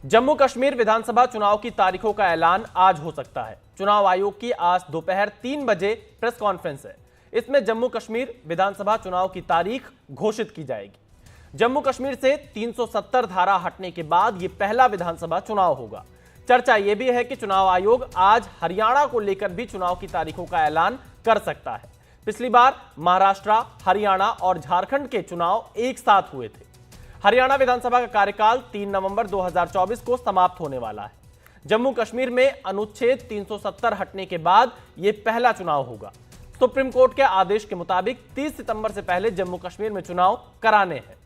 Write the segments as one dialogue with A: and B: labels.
A: जम्मू कश्मीर विधानसभा चुनाव की तारीखों का ऐलान आज हो सकता है। चुनाव आयोग की आज दोपहर 3 बजे प्रेस कॉन्फ्रेंस है। इसमें जम्मू कश्मीर विधानसभा चुनाव की तारीख घोषित की जाएगी। जम्मू कश्मीर से 370 धारा हटने के बाद यह पहला विधानसभा चुनाव होगा। चर्चा यह भी है कि चुनाव आयोग आज हरियाणा को लेकर भी चुनाव की तारीखों का ऐलान कर सकता है। पिछली बार महाराष्ट्र, हरियाणा और झारखंड के चुनाव एक साथ हुए थे। हरियाणा विधानसभा का कार्यकाल 3 नवंबर 2024 को समाप्त होने वाला है। जम्मू कश्मीर में अनुच्छेद 370 हटने के बाद यह पहला चुनाव होगा। सुप्रीम कोर्ट के आदेश के मुताबिक 30 सितंबर से पहले जम्मू कश्मीर में चुनाव कराने हैं।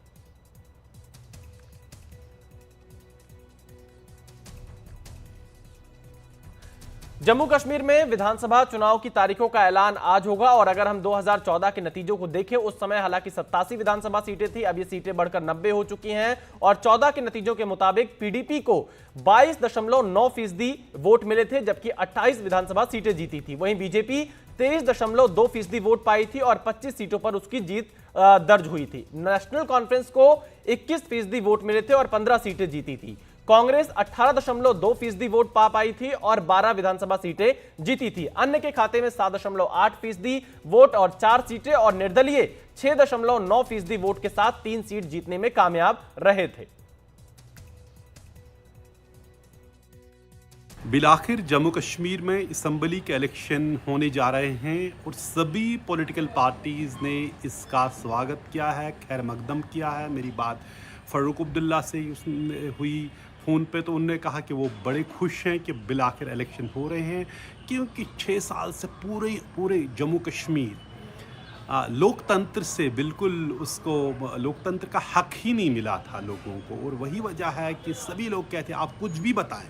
A: जम्मू कश्मीर में विधानसभा चुनाव की तारीखों का ऐलान आज होगा और अगर हम 2014 के नतीजों को देखें, उस समय हालांकि 87 विधानसभा सीटें थी, अब ये सीटें बढ़कर 90 हो चुकी हैं और 14 के नतीजों के मुताबिक पीडीपी को 22.9% वोट मिले थे, जबकि 28 विधानसभा सीटें जीती थी। वहीं बीजेपी 23.2% वोट पाई थी और 25 सीटों पर उसकी जीत दर्ज हुई थी। नेशनल कॉन्फ्रेंस को 21% वोट मिले थे और 15 सीटें जीती थी। कांग्रेस 18.2% वोट पा पाई थी और 12 विधानसभा सीटें जीती थी। अन्य के खाते में 7.8% वोट और 4 सीटें और निर्दलीय 6.9% वोट के साथ 3 सीट जीतने में कामयाब रहे थे।
B: बिलाखिर जम्मू कश्मीर में असम्बली के इलेक्शन होने जा रहे हैं और सभी पॉलिटिकल पार्टीज ने इसका स्वागत किया है, खैर मकदम किया है। मेरी बात फारूक अब्दुल्ला से हुई फ़ोन पे, तो उन्होंने कहा कि वो बड़े खुश हैं कि बिलाखिर इलेक्शन हो रहे हैं, क्योंकि 6 साल से पूरे जम्मू कश्मीर लोकतंत्र से बिल्कुल उसको लोकतंत्र का हक ही नहीं मिला था लोगों को। और वही वजह है कि सभी लोग कहते हैं आप कुछ भी बताएं,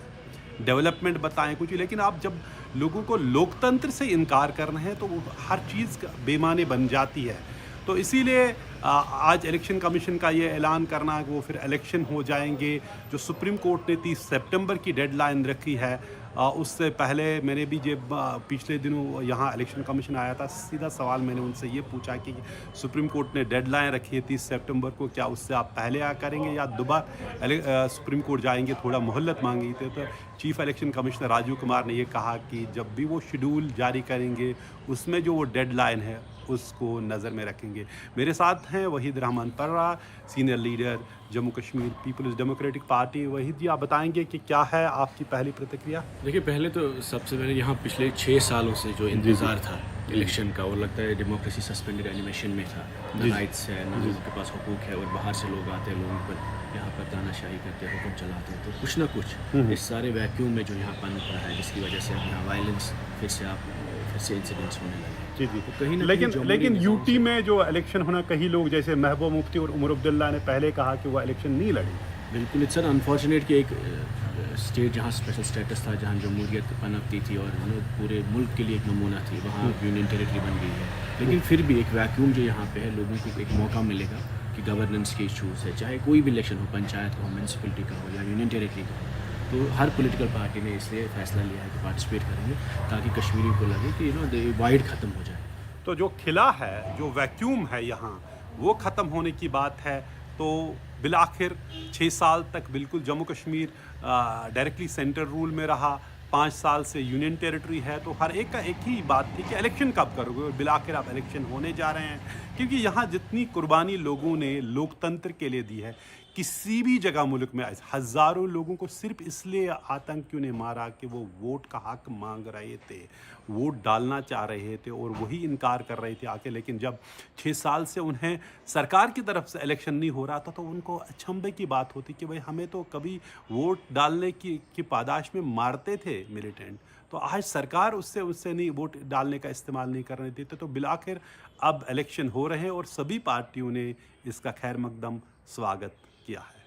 B: डेवलपमेंट बताएं कुछ, लेकिन आप जब लोगों को लोकतंत्र से इनकार कर रहे हैं तो वो हर चीज़ बेमाने बन जाती है। तो इसीलिए आज इलेक्शन कमीशन का ये ऐलान करना कि वो फिर इलेक्शन हो जाएंगे। जो सुप्रीम कोर्ट ने 30 सितंबर की डेडलाइन रखी है, उससे पहले मैंने भी जब पिछले दिनों यहाँ इलेक्शन कमीशन आया था, सीधा सवाल मैंने उनसे ये पूछा कि सुप्रीम कोर्ट ने डेडलाइन रखी है 30 सितंबर को, क्या उससे आप पहले करेंगे या दोबारा सुप्रीम कोर्ट जाएंगे, थोड़ा मोहलत मांगी थी। तो chief election commissioner Rajiv Kumar ने ये कहा कि जब भी वो शेड्यूल जारी करेंगे उसमें जो वो डेडलाइन है उसको नज़र में रखेंगे। मेरे साथ हैं Waheed Rehman Parra, senior leader Jammu Kashmir Peoples Democratic Party. Waheed ji, आप बताएंगे कि क्या है आपकी पहली प्रतिक्रिया?
C: देखिए, पहले तो सबसे पहले यहाँ पिछले 6 सालों से जो इंतज़ार था इलेक्शन का, वो लगता है डेमोक्रेसी सस्पेंडेड एनिमेशन में था। ना राइट्स है, ना लोगों के पास हुकूक है, और बाहर से लोग आते हैं, लोगों पर यहाँ पर तानाशाही करते हैं, हुक्म चलाते हैं। तो कुछ ना कुछ इस सारे वैक्यूम में जो यहाँ पनप रहा है, जिसकी वजह से अब यहाँ वायलेंस फिर से इंसिडेंट्स होने लगे।
B: जी जी, तो कहीं लेकिन यूटी में जो इलेक्शन होना, कहीं लोग जैसे महबूब मुफ्ती और उमर अब्दुल्ला ने पहले कहा कि वो इलेक्शन नहीं लड़े।
C: बिल्कुल, इट्स अनफॉर्चुनेट कि एक स्टेट जहाँ स्पेशल स्टेटस था, जहाँ जमहूरियत पनपती थी और पूरे मुल्क के लिए एक नमूना थी, वहाँ यूनियन टेरिटरी बन गई है। लेकिन फिर भी एक वैक्यूम जो यहाँ पे है, लोगों को एक मौका मिलेगा कि गवर्नेंस के इशूज़ है, चाहे कोई भी इलेक्शन हो, पंचायत का हो, म्यूनसिपलिटी का हो या यूनियन टेरिटरी का हो, तो हर पॉलिटिकल पार्टी ने इसलिए फैसला लिया है कि पार्टिसिपेट करेंगे, ताकि कश्मीरी को लगे कि वाइड ख़त्म हो जाए।
B: तो जो खिला है, जो वैक्यूम है यहाँ, वो ख़त्म होने की बात है। तो बिलाखिर 6 साल तक बिल्कुल Jammu Kashmir directly centre rule में रहा, 5 साल से यूनियन टेरिटरी है, तो हर एक का एक ही बात थी कि इलेक्शन कब करोगे। और बिलाखिर अब इलेक्शन होने जा रहे हैं, क्योंकि यहाँ जितनी कुर्बानी लोगों ने लोकतंत्र के लिए दी है, किसी भी जगह मुल्क में हज़ारों लोगों को सिर्फ इसलिए आतंकियों ने मारा कि वो वोट का हक मांग रहे थे, वोट डालना चाह रहे थे और वही इनकार कर रहे थे आके। लेकिन जब 6 साल से उन्हें सरकार की तरफ से इलेक्शन नहीं हो रहा था, तो उनको अचंभे की बात होती कि भाई हमें तो कभी वोट डालने की पादाश में मारते थे मिलिटेंट, तो आज सरकार उससे नहीं वोट डालने का इस्तेमाल नहीं करने देते। तो बिलाखिर अब इलेक्शन हो रहे हैं और सभी पार्टियों ने इसका खैर मकदम स्वागत किया है।